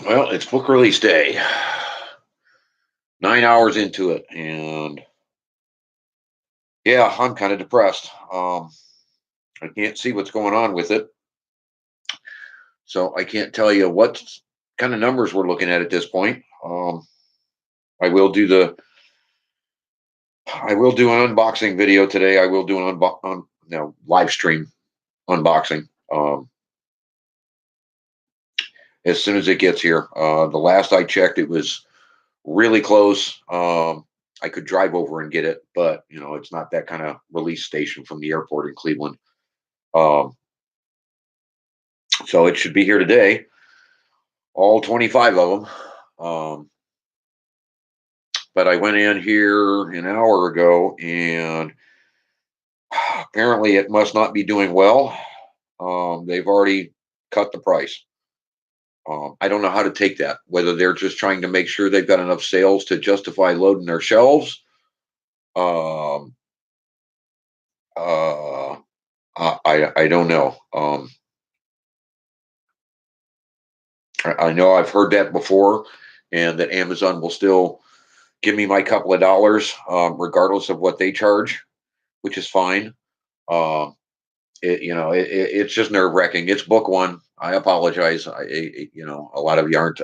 Well, it's book release day. 9 hours into it, and yeah, I'm kind of depressed. I can't see what's going on with it, so I can't tell you what kind of numbers we're looking at this point. I will do the I will do an unboxing video today. I will do an live stream unboxing as soon as it gets here. The last I checked, it was really close. I could drive over and get it, but it's not that kind of release station from the airport in Cleveland. Um, so it should be here today, all 25 of them. But I went in here an hour ago, and apparently it must not be doing well. They've already cut the price. I don't know how to take that. Whether they're just trying to make sure they've got enough sales to justify loading their shelves. Um, uh, I don't know. I know I've heard that before, and that Amazon will still give me my couple of dollars, regardless of what they charge, which is fine. Um, it's just nerve wracking. It's book one. I apologize. A lot of you aren't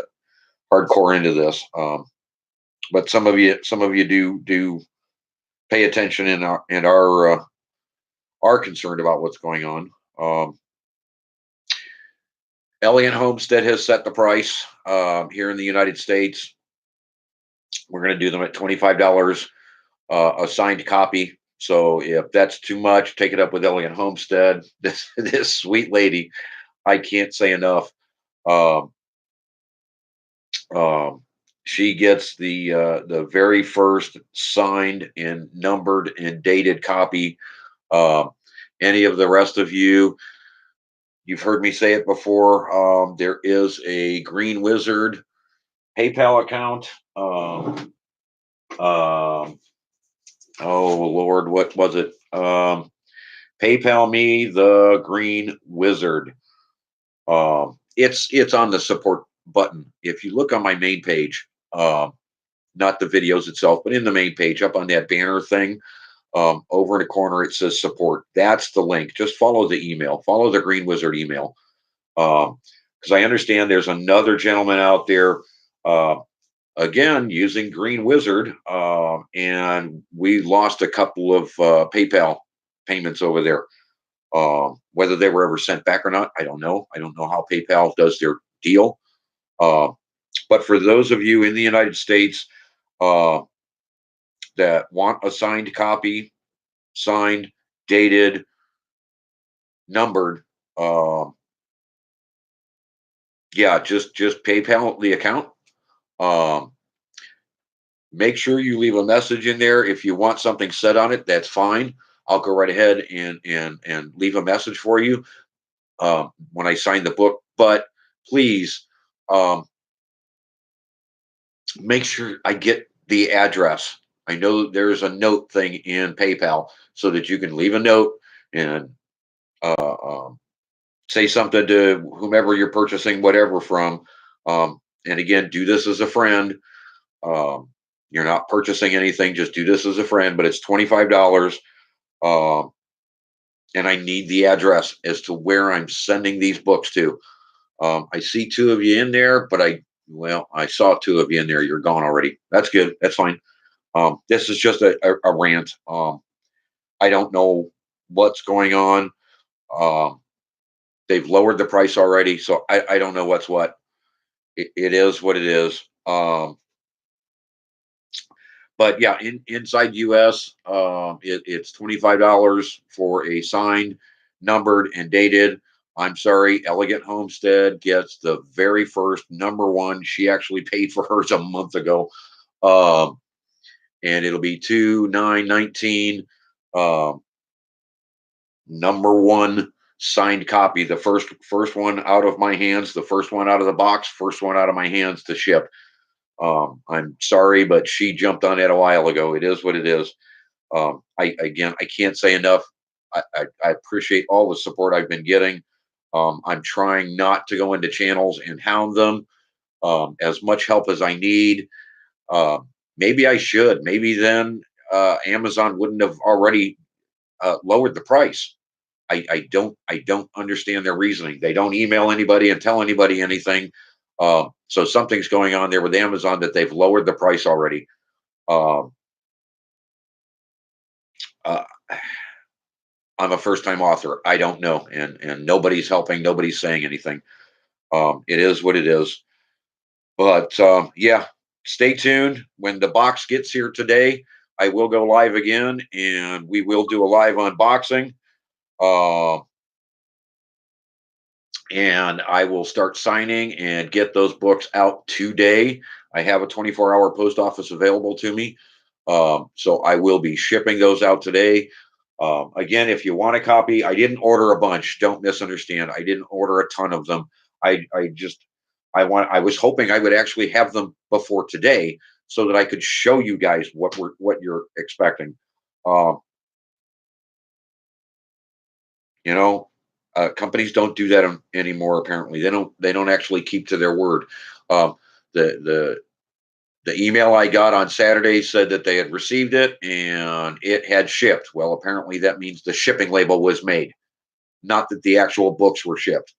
hardcore into this, but some of you do pay attention and are concerned about what's going on. Elliott Homestead has set the price here in the United States. We're going to do them at $25 a signed copy. So if that's too much, take it up with Elliott Homestead. This sweet lady, I can't say enough. Um, um, she gets the very first signed and numbered and dated copy. Um, any of the rest of you've heard me say it before. There is a Green Wizard PayPal account. Um, oh Lord, what was it? PayPal me the Green Wizard. It's on the support button. If you look on my main page, not the videos itself, but in the main page, up on that banner thing, over in the corner, it says support. That's the link. Just follow the email. Follow the Green Wizard email. Because I understand there's another gentleman out there, uh, again, using Green Wizard, and we lost a couple of PayPal payments over there. Whether they were ever sent back or not, I don't know. I don't know how PayPal does their deal. Uh, but for those of you in the United States uh, that want a signed copy, signed, dated, numbered, uh, yeah, just PayPal the account. Um, Make sure you leave a message in there. If you want something said on it, that's fine. I'll go right ahead and leave a message for you when I sign the book. But please, um, make sure I get the address. I know there's a note thing in PayPal so that you can leave a note and say something to whomever you're purchasing whatever from. And again, do this as a friend. Um, you're not purchasing anything; just do this as a friend. But it's $25, um, and I need the address as to where I'm sending these books to. I see two of you in there, but I saw two of you in there. You're gone already. That's good. That's fine. This is just a rant. I don't know what's going on. Um, they've lowered the price already, so I don't know what's what. It is what it is. But yeah, inside US, it's $25 for a signed, numbered, and dated. I'm sorry, Elegant Homestead gets the very first number one. She actually paid for hers a month ago. Um, and it'll be 2/9/19. Um, Number one signed copy, the first one out of my hands, the first one out of the box, first one out of my hands to ship. I'm sorry, but she jumped on it a while ago. It is what it is. I can't say enough. I appreciate all the support I've been getting. I'm trying not to go into channels and hound them. as much help as I need. Uh, Maybe I should. Maybe then Amazon wouldn't have already lowered the price. I don't understand their reasoning. They don't email anybody and tell anybody anything. So something's going on there with Amazon that they've lowered the price already. Um, uh, I'm a first time author. I don't know, and nobody's helping. Nobody's saying anything. It is what it is. But yeah, stay tuned. When the box gets here today, I will go live again, and we will do a live unboxing. Uh, and I will start signing and get those books out today. I have a 24-hour post office available to me. So I will be shipping those out today. Again, if you want a copy, I didn't order a bunch. Don't misunderstand. I didn't order a ton of them. I just I was hoping I would actually have them before today so that I could show you guys what you're expecting. Uh, you know, companies don't do that anymore. Apparently, they don't actually keep to their word. Um, the the email I got on Saturday said that they had received it and it had shipped. Well, apparently that means the shipping label was made, not that the actual books were shipped.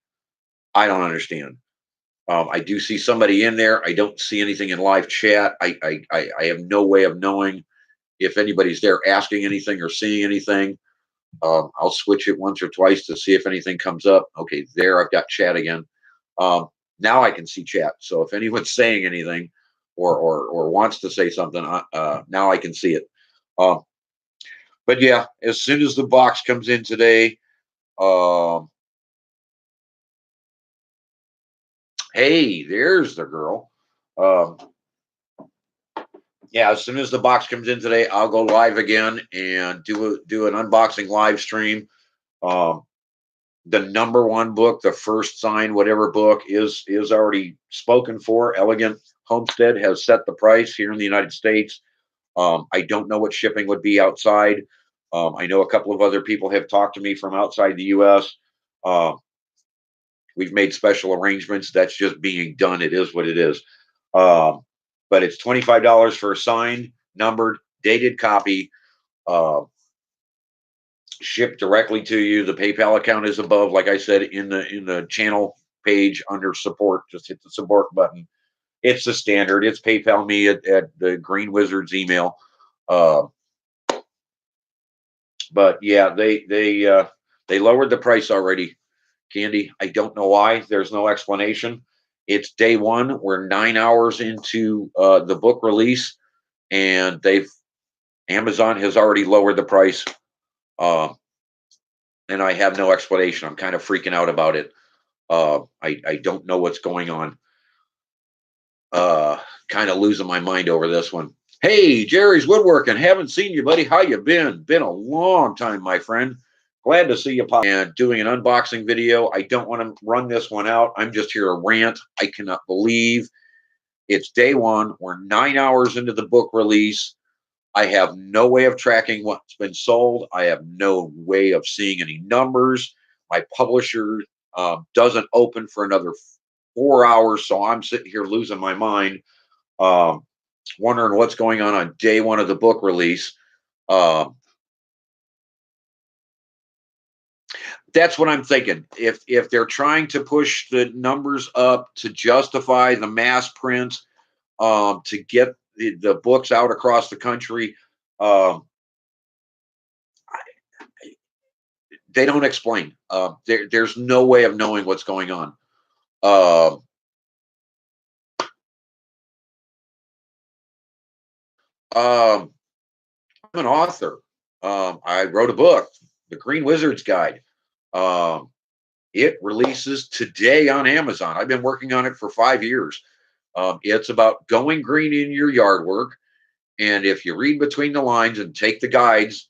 I don't understand. I do see somebody in there. I don't see anything in live chat. I have no way of knowing if anybody's there asking anything or seeing anything. I'll switch it once or twice to see if anything comes up. Okay, there I've got chat again. Um, Now I can see chat. So if anyone's saying anything or wants to say something, now I can see it. Um, but yeah, as soon as the box comes in today, um, hey, there's the girl. Um, yeah, as soon as the box comes in today, I'll go live again and do an unboxing live stream. Um, the number one book, the first signed whatever book is already spoken for. Elegant Homestead has set the price here in the United States. I don't know what shipping would be outside. I know a couple of other people have talked to me from outside the U.S. Uh, we've made special arrangements. That's just being done. It is what it is. Um, but it's $25 for a signed, numbered, dated copy. Uh, Shipped directly to you. The PayPal account is above, like I said, in the channel page under support. Just hit the support button. It's the standard. It's PayPal me at the Green Wizards email. Uh, but yeah, they lowered the price already, Candy. I don't know why. There's no explanation. It's day one. We're 9 hours into the book release, and they've Amazon has already lowered the price. Uh, and I have no explanation. I'm kind of freaking out about it. I don't know what's going on. Uh, Kind of losing my mind over this one. Hey, Jerry's Woodworking. Haven't seen you, buddy. How you been? Been a long time, my friend. Glad to see you pop and doing an unboxing video. I don't want to run this one out. I'm just here to rant. I cannot believe it's day one. We're 9 hours into the book release. I have no way of tracking what's been sold. I have no way of seeing any numbers. My publisher doesn't open for another 4 hours, so I'm sitting here losing my mind, um, wondering what's going on day one of the book release. Um, that's what I'm thinking. If they're trying to push the numbers up to justify the mass print, to get the books out across the country, um, they don't explain. There's no way of knowing what's going on. Um, um, I'm an author. I wrote a book, The Green Wizard's Guide. Um, it releases today on Amazon. I've been working on it for 5 years. It's about going green in your yard work. And if you read between the lines and take the guides,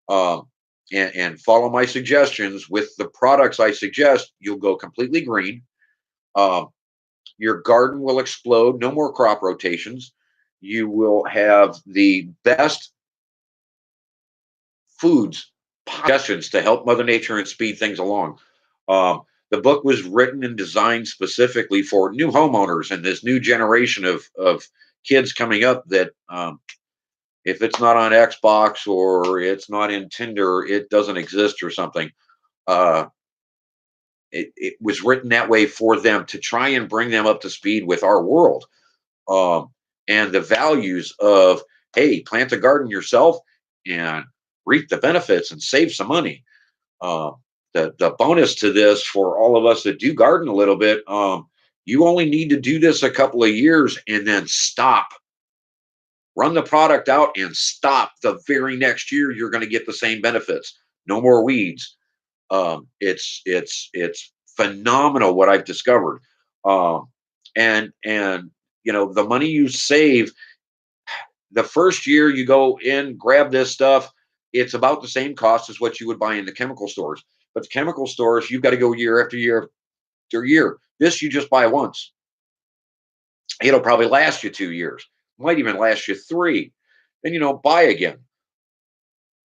um, and follow my suggestions with the products I suggest, you'll go completely green. Um, your garden will explode. No more crop rotations. You will have the best foods suggestions to help Mother Nature and speed things along. The book was written and designed specifically for new homeowners and this new generation of kids coming up that if it's not on Xbox or it's not in Tinder, it doesn't exist or something. Uh, it was written that way for them to try and bring them up to speed with our world, um, and the values of, hey, plant a garden yourself and reap the benefits and save some money. Um, the bonus to this for all of us that do garden a little bit, you only need to do this a couple of years and then stop. Run the product out and stop. The very next year, you're going to get the same benefits. No more weeds. It's phenomenal what I've discovered. Um, and the money you save the first year you go in, grab this stuff, it's about the same cost as what you would buy in the chemical stores. But the chemical stores, you've got to go year after year after year. This you just buy once. It'll probably last you 2 years, might even last you three. Then buy again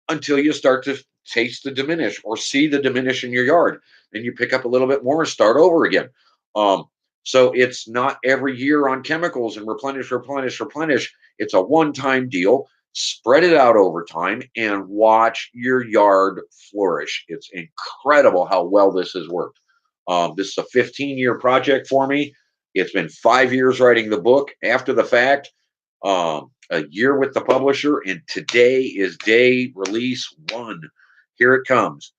until you start to taste the diminish or see the diminish in your yard. Then you pick up a little bit more and start over again. Um, so it's not every year on chemicals and replenish, replenish, replenish. It's a one-time deal. Spread it out over time and watch your yard flourish. It's incredible how well this has worked. This is a 15-year project for me. It's been 5 years writing the book after the fact. A year with the publisher, and today is day release one. Here it comes.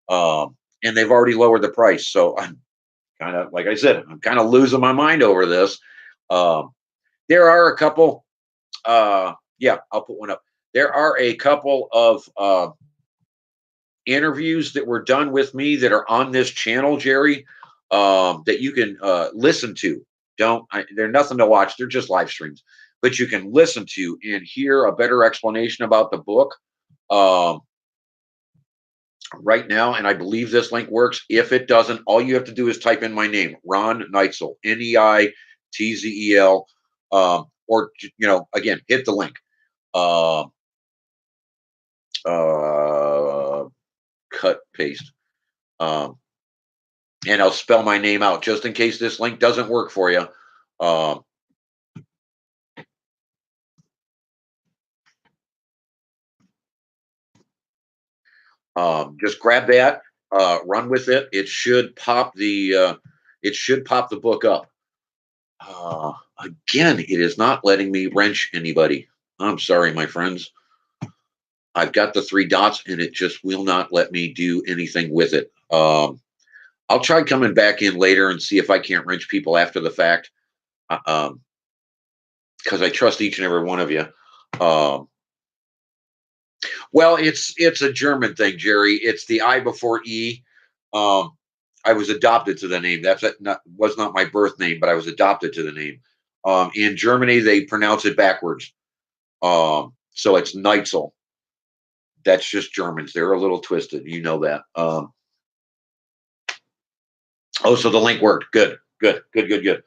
And they've already lowered the price. So I'm kind of, like I said, I'm kind of losing my mind over this. Um, there are a couple, yeah, I'll put one up. There are a couple of interviews that were done with me that are on this channel, Jerry, that you can listen to. They're nothing to watch, they're just live streams, but you can listen to and hear a better explanation about the book um, right now. And I believe this link works. If it doesn't, all you have to do is type in my name, Ron Neitzel, Neitzel, or again, hit the link. Uh, Cut, paste. Um, and I'll spell my name out just in case this link doesn't work for you. Um, just grab that, run with it. It should pop the book up. Again, it is not letting me wrench anybody. I'm sorry, my friends. I've got the three dots and it just will not let me do anything with it. I'll try coming back in later and see if I can't wrench people after the fact. Because I trust each and every one of you. Well, it's a German thing, Jerry. It's the I before E. Um, I was adopted to the name. Was not my birth name, but I was adopted to the name. In Germany, they pronounce it backwards. So it's Neitzel. That's just Germans. They're a little twisted. You know that. So the link worked. Good, good, good, good, good.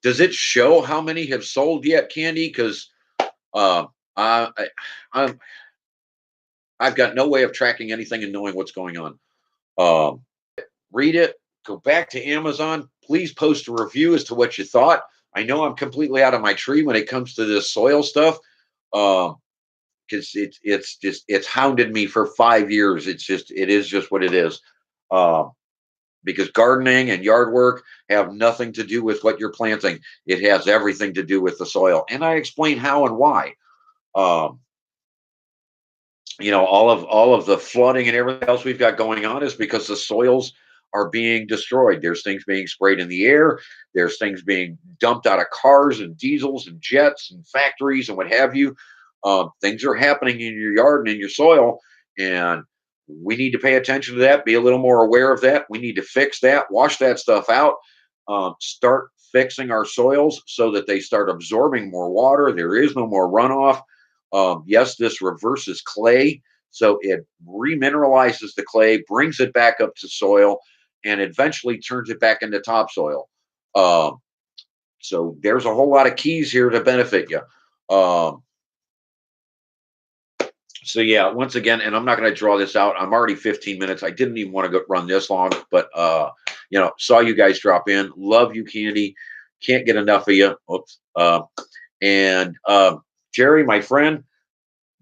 Does it show how many have sold yet, Candy? Because uh, I, I'm I've got no way of tracking anything and knowing what's going on. Um, Read it, go back to Amazon. Please post a review as to what you thought. I know I'm completely out of my tree when it comes to this soil stuff. Because it's hounded me for 5 years. It is just what it is. Because gardening and yard work have nothing to do with what you're planting. It has everything to do with the soil. And I explain how and why. Um, all of the flooding and everything else we've got going on is because the soils are being destroyed. There's things being sprayed in the air. There's things being dumped out of cars and diesels and jets and factories and what have you. Things are happening in your yard and in your soil, and we need to pay attention to that. Be a little more aware of that. We need to fix that. Wash that stuff out. Start fixing our soils so that they start absorbing more water. There is no more runoff. Yes, this reverses clay, so it remineralizes the clay, brings it back up to soil, and eventually turns it back into topsoil. Um, so there's a whole lot of keys here to benefit you. Um, So yeah, once again, and I'm not going to draw this out. I'm already 15 minutes. I didn't even want to go run this long, but saw you guys drop in. Love you, Candy. Can't get enough of you. Oops. And Jerry, my friend,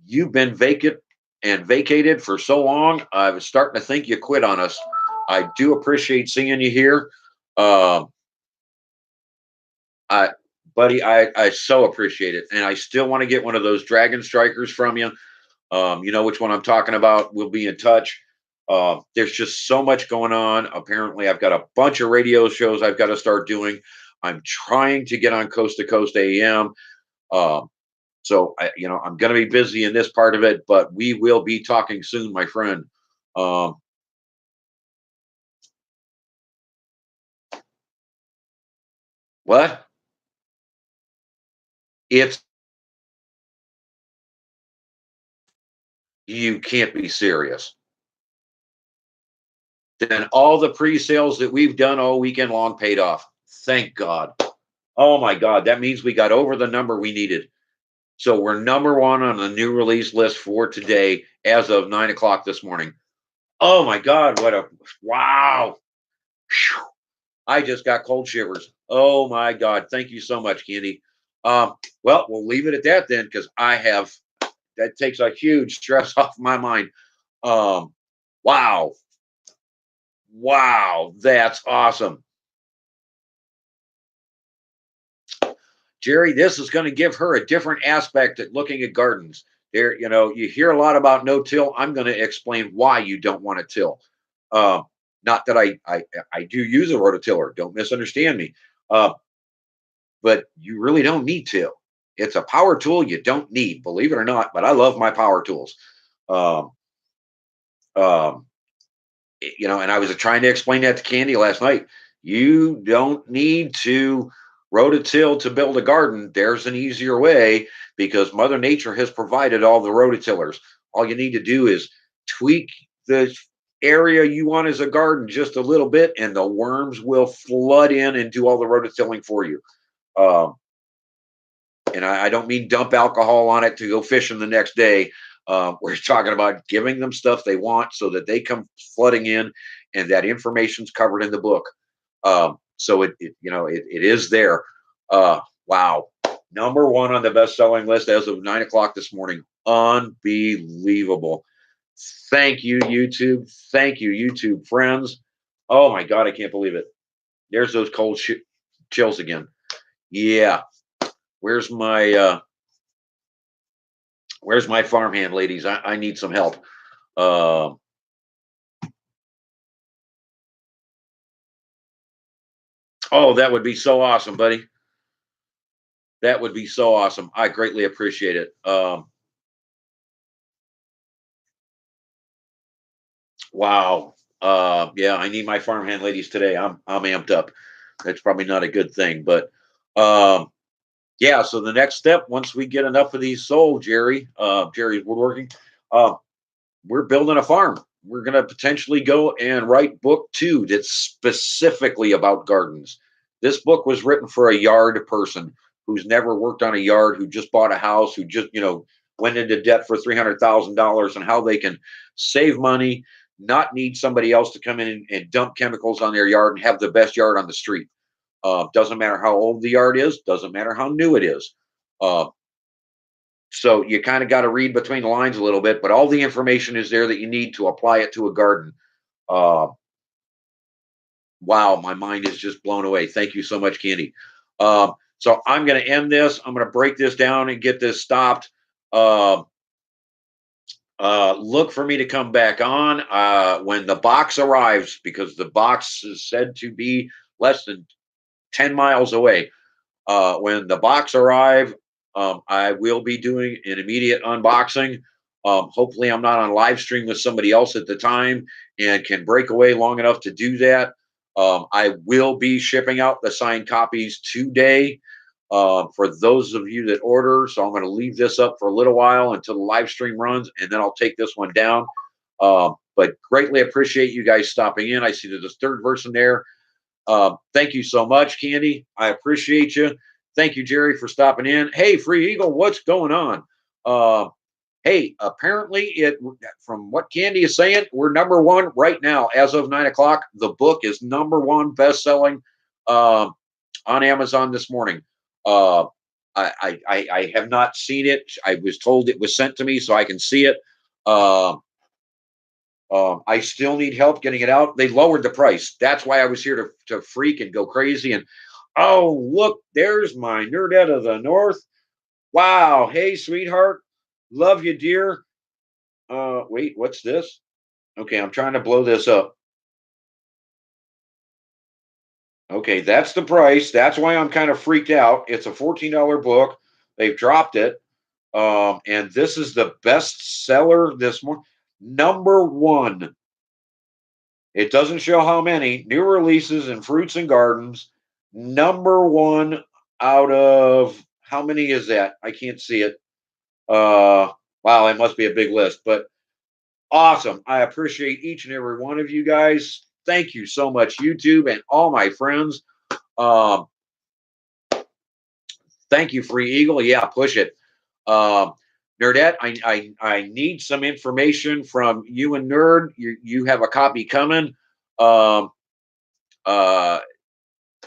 you've been vacant and vacated for so long. I was starting to think you quit on us. I do appreciate seeing you here. Um, I, buddy, I so appreciate it, and I still want to get one of those Dragon Strikers from you. You know which one I'm talking about. We'll be in touch. There's just so much going on. Apparently, I've got a bunch of radio shows I've got to start doing. I'm trying to get on Coast to Coast AM. Um, I'm going to be busy in this part of it, but we will be talking soon, my friend. Um, what? It's You can't be serious. Then all the pre-sales that we've done all weekend long paid off. Thank God. Oh my God, that means we got over the number we needed. So we're number one on the new release list for today as of 9 o'clock this morning. Oh my God, what a wow. Phew. I just got cold shivers. Oh my God. Thank you so much, Candy. Well, we'll leave it at that then, because that takes a huge stress off my mind. Um, wow. Wow. That's awesome. Jerry, this is going to give her a different aspect at looking at gardens. You hear a lot about no till. I'm going to explain why you don't want to till. Um, Not that I do use a rototiller. Don't misunderstand me. Uh, but you really don't need till. It's a power tool you don't need, believe it or not. But I love my power tools. Um, um, and I was trying to explain that to Candy last night. You don't need to rototill to build a garden. There's an easier way because Mother Nature has provided all the rototillers. All you need to do is tweak the area you want as a garden just a little bit, and the worms will flood in and do all the rototilling for you. Um, and I don't mean dump alcohol on it to go fishing the next day. We're talking about giving them stuff they want so that they come flooding in, and that information's covered in the book. So it is there. Wow, number one on the best-selling list as of 9 o'clock this morning. Unbelievable. Thank you, YouTube. Thank you, YouTube friends. Oh my God, I can't believe it. There's those chills again. Yeah. Where's my farmhand, ladies? I need some help. Um, oh, that would be so awesome, buddy. That would be so awesome. I greatly appreciate it. Wow. Yeah, I need my farmhand ladies today. I'm amped up. That's probably not a good thing, but um, yeah. So the next step, once we get enough of these sold, Jerry's woodworking, uh, we're building a farm. We're going to potentially go and write book two that's specifically about gardens. This book was written for a yard person who's never worked on a yard, who just bought a house, who just, went into debt for $300,000, and how they can save money, not need somebody else to come in and dump chemicals on their yard and have the best yard on the street. Doesn't matter how old the yard is, doesn't matter how new it is. Uh, so you kind of got to read between the lines a little bit, but all the information is there that you need to apply it to a garden. Uh, wow, my mind is just blown away. Thank you so much, Candy. So I'm going to end this. I'm going to break this down and get this stopped. Uh, Look for me to come back on when the box arrives, because the box is said to be less than 10 miles away. When the box arrive, I will be doing an immediate unboxing. Hopefully, I'm not on live stream with somebody else at the time and can break away long enough to do that. I will be shipping out the signed copies today for those of you that order. So I'm going to leave this up for a little while until the live stream runs, and then I'll take this one down. But greatly appreciate you guys stopping in. I see there's a third person there. Thank you so much, Candy. I appreciate you. Thank you, Jerry, for stopping in. Hey, Free Eagle, what's going on? Uh, Hey, apparently it from what Candy is saying, we're number one right now as of 9 o'clock. The book is number one best selling um, on Amazon this morning. Uh, I have not seen it. I was told it was sent to me so I can see it. Um, I still need help getting it out. They lowered the price. That's why I was here to freak and go crazy. And oh, look, there's my nerdette of the north. Wow. Hey, sweetheart. Love you, dear. Wait, what's this? Okay, I'm trying to blow this up. Okay, that's the price. That's why I'm kind of freaked out. It's a $14 book. They've dropped it. And this is the best seller this morning. Number one. It doesn't show how many new releases in fruits and gardens. Number one out of how many is that? I can't see it. Wow, it must be a big list, but awesome. I appreciate each and every one of you guys. Thank you so much, YouTube and all my friends. Um, Thank you, Free Eagle. Yeah, push it. Um, Nerdette, I need some information from you and Nerd. You have a copy coming. Um, uh,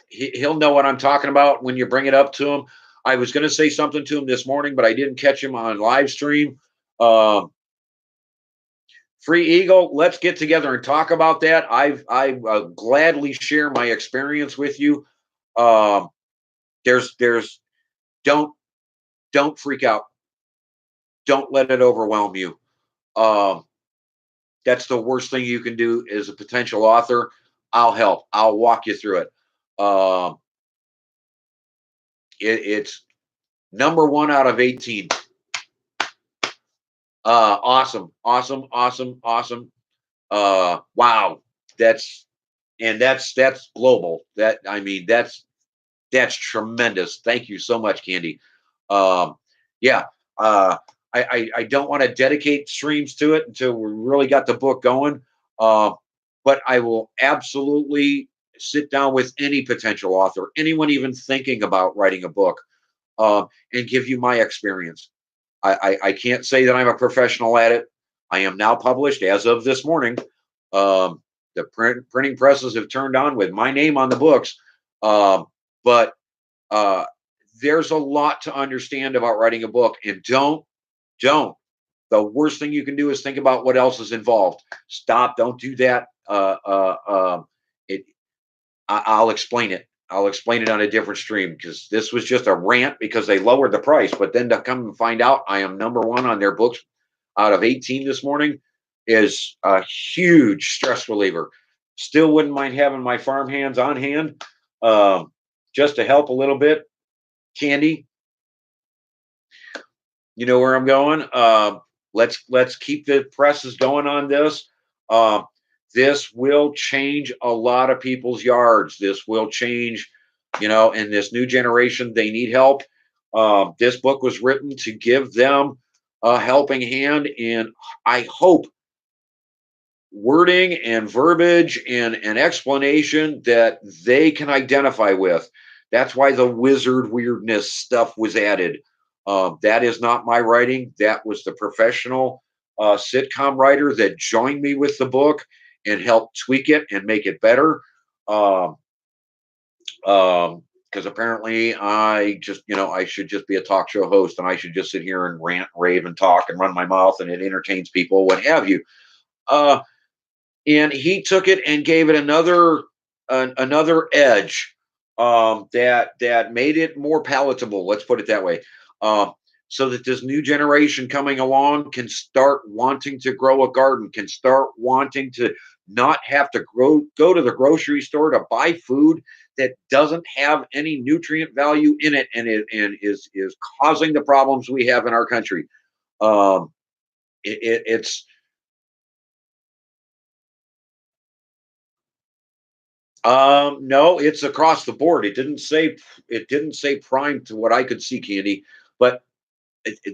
he'll know what I'm talking about when you bring it up to him. I was going to say something to him this morning, but I didn't catch him on live stream. Um, Free Eagle, let's get together and talk about that. I gladly share my experience with you. Um, there's don't don't freak out. Don't let it overwhelm you. Um, that's the worst thing you can do as a potential author. I'll help. I'll walk you through it. Um, it's number one out of 18. Awesome, awesome, awesome, awesome. Wow, that's that's global. That I mean, that's tremendous. Thank you so much, Candy. Um, yeah, I don't want to dedicate streams to it until we really got the book going. But I will absolutely sit down with any potential author, anyone even thinking about writing a book, and give you my experience. I can't say that I'm a professional at it. I am now published as of this morning. Um, the printing presses have turned on with my name on the books. But uh, there's a lot to understand about writing a book, and don't. The worst thing you can do is think about what else is involved. Stop. Don't do that. It. I'll explain it. I'll explain it on a different stream because this was just a rant because they lowered the price. But then to come and find out I am number one on their books out of 18 this morning is a huge stress reliever. Still wouldn't mind having my farm hands on hand just to help a little bit. Candy, you know where I'm going. Let's keep the presses going on this. Um, this will change a lot of people's yards. This will change, in this new generation, they need help. This book was written to give them a helping hand, and I hope wording and verbiage and an explanation that they can identify with. That's why the wizard weirdness stuff was added. That is not my writing. That was the professional sitcom writer that joined me with the book and helped tweak it and make it better. Um, because apparently I just, I should just be a talk show host and I should just sit here and rant, rave, and talk and run my mouth and it entertains people, what have you. Uh, and he took it and gave it another edge that made it more palatable. Let's put it that way, um, so that this new generation coming along can start wanting to grow a garden, can start wanting to not have to go to the grocery store to buy food that doesn't have any nutrient value in it, and is causing the problems we have in our country. Um, it's No, it's across the board. It didn't say prime to what I could see, Candy, but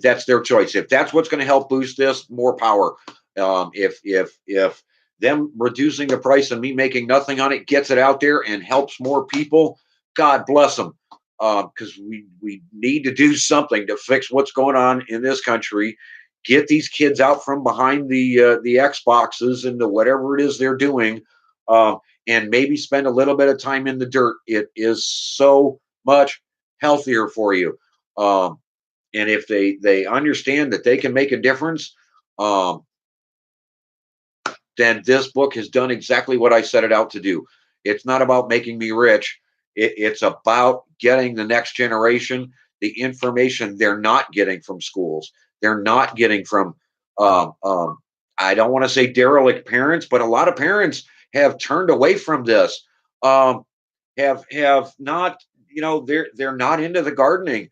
that's their choice. If that's what's going to help boost this, more power. If them reducing the price and me making nothing on it gets it out there and helps more people, God bless them. Because we need to do something to fix what's going on in this country. Get these kids out from behind the Xboxes and the whatever it is they're doing, um, and maybe spend a little bit of time in the dirt. It is so much healthier for you. Um, and if they understand that they can make a difference, um, then this book has done exactly what I set it out to do. It's not about making me rich. It's about getting the next generation the information they're not getting from schools. They're not getting from, um, um, I don't want to say derelict parents, but a lot of parents have turned away from this. Um, have not, they're not into the gardening.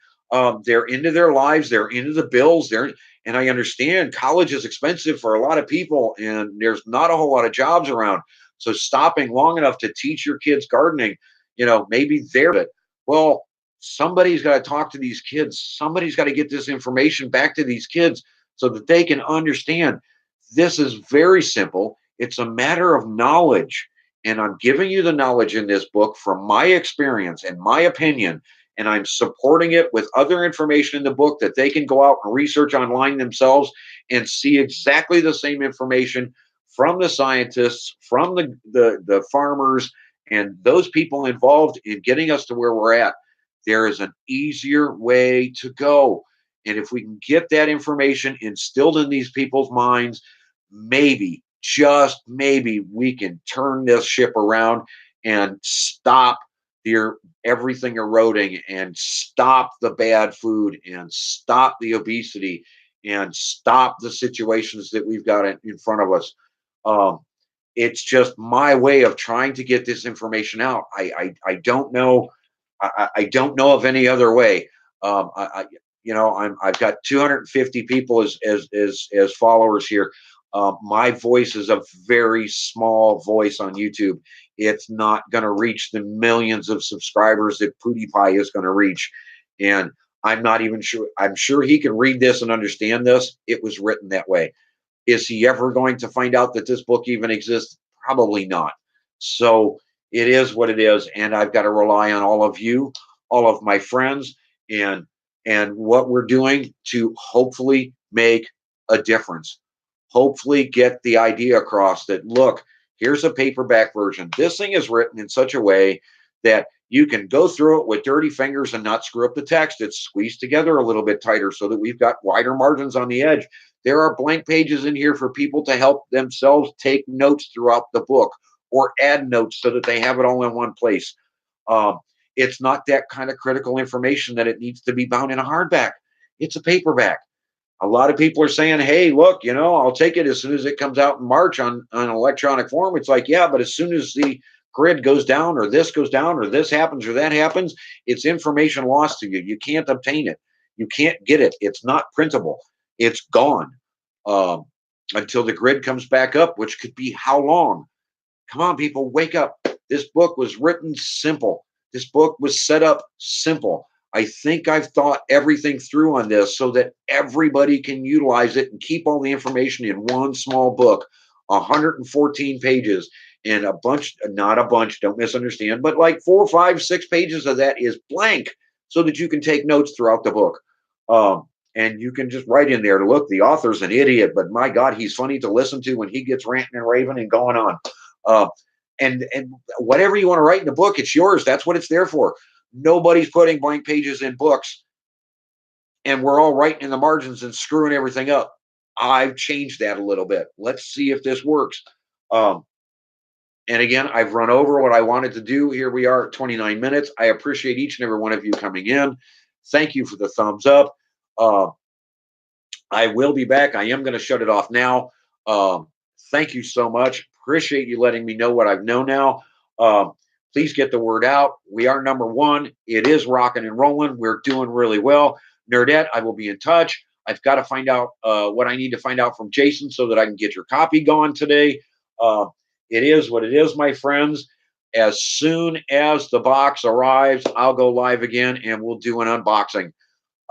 They're into their lives. They're into the bills. And I understand college is expensive for a lot of people, and there's not a whole lot of jobs around. So stopping long enough to teach your kids gardening, maybe they're it. Well, somebody's got to talk to these kids. Somebody's got to get this information back to these kids so that they can understand. This is very simple. It's a matter of knowledge. And I'm giving you the knowledge in this book from my experience and my opinion. And I'm supporting it with other information in the book that they can go out and research online themselves and see exactly the same information from the scientists, from the farmers, and those people involved in getting us to where we're at. There is an easier way to go. And if we can get that information instilled in these people's minds, maybe, just maybe, we can turn this ship around and stop the everything eroding and stop the bad food and stop the obesity and stop the situations that we've got in front of us. Um, it's just my way of trying to get this information out. I don't know. I don't know of any other way. I've got 250 people as followers here. My voice is a very small voice on YouTube. It's not going to reach the millions of subscribers that PewDiePie is going to reach. And I'm not even sure. I'm sure he can read this and understand this. It was written that way. Is he ever going to find out that this book even exists? Probably not. So it is what it is, and I've got to rely on all of you, all of my friends, and what we're doing to hopefully make a difference. Hopefully get the idea across that, look, here's a paperback version. This thing is written in such a way that you can go through it with dirty fingers and not screw up the text. It's squeezed together a little bit tighter so that we've got wider margins on the edge. There are blank pages in here for people to help themselves take notes throughout the book or add notes so that they have it all in one place. Um, it's not that kind of critical information that it needs to be bound in a hardback. It's a paperback. A lot of people are saying, hey, look, I'll take it as soon as it comes out in March on electronic form. It's like, yeah, but as soon as the grid goes down or this happens or that happens, it's information lost to you. You can't obtain it. You can't get it. It's not printable. It's gone um, until the grid comes back up, which could be how long? Come on, people, wake up. This book was written simple. This book was set up simple. I think I've thought everything through on this so that everybody can utilize it and keep all the information in one small book, 114 pages, and a bunch, not a bunch, don't misunderstand, but like 4, 5, 6 pages of that is blank so that you can take notes throughout the book. And you can just write in there, look, the author's an idiot, but my God, he's funny to listen to when he gets ranting and raving and going on. Uh, and whatever you want to write in the book, it's yours. That's what it's there for. Nobody's putting blank pages in books, and we're all writing in the margins and screwing everything up. I've changed that a little bit. Let's see if this works. Um, and again, I've run over what I wanted to do. Here we are at 29 minutes. I appreciate each and every one of you coming in. Thank you for the thumbs up. Uh, I will be back. I am going to shut it off now. Um, thank you so much. Appreciate you letting me know what I know now. Please get the word out. We are number one. It is rocking and rolling. We're doing really well. Nerdette, I will be in touch. I've got to find out what I need to find out from Jason so that I can get your copy going today. Uh, it is what it is, my friends. As soon as the box arrives, I'll go live again and we'll do an unboxing.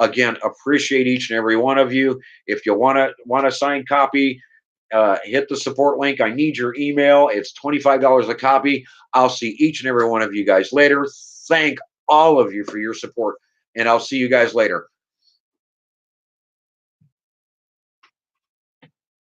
Again, appreciate each and every one of you. If you want a signed copy, hit the support link. I need your email. It's $25 a copy. I'll see each and every one of you guys later. Thank all of you for your support, and I'll see you guys later.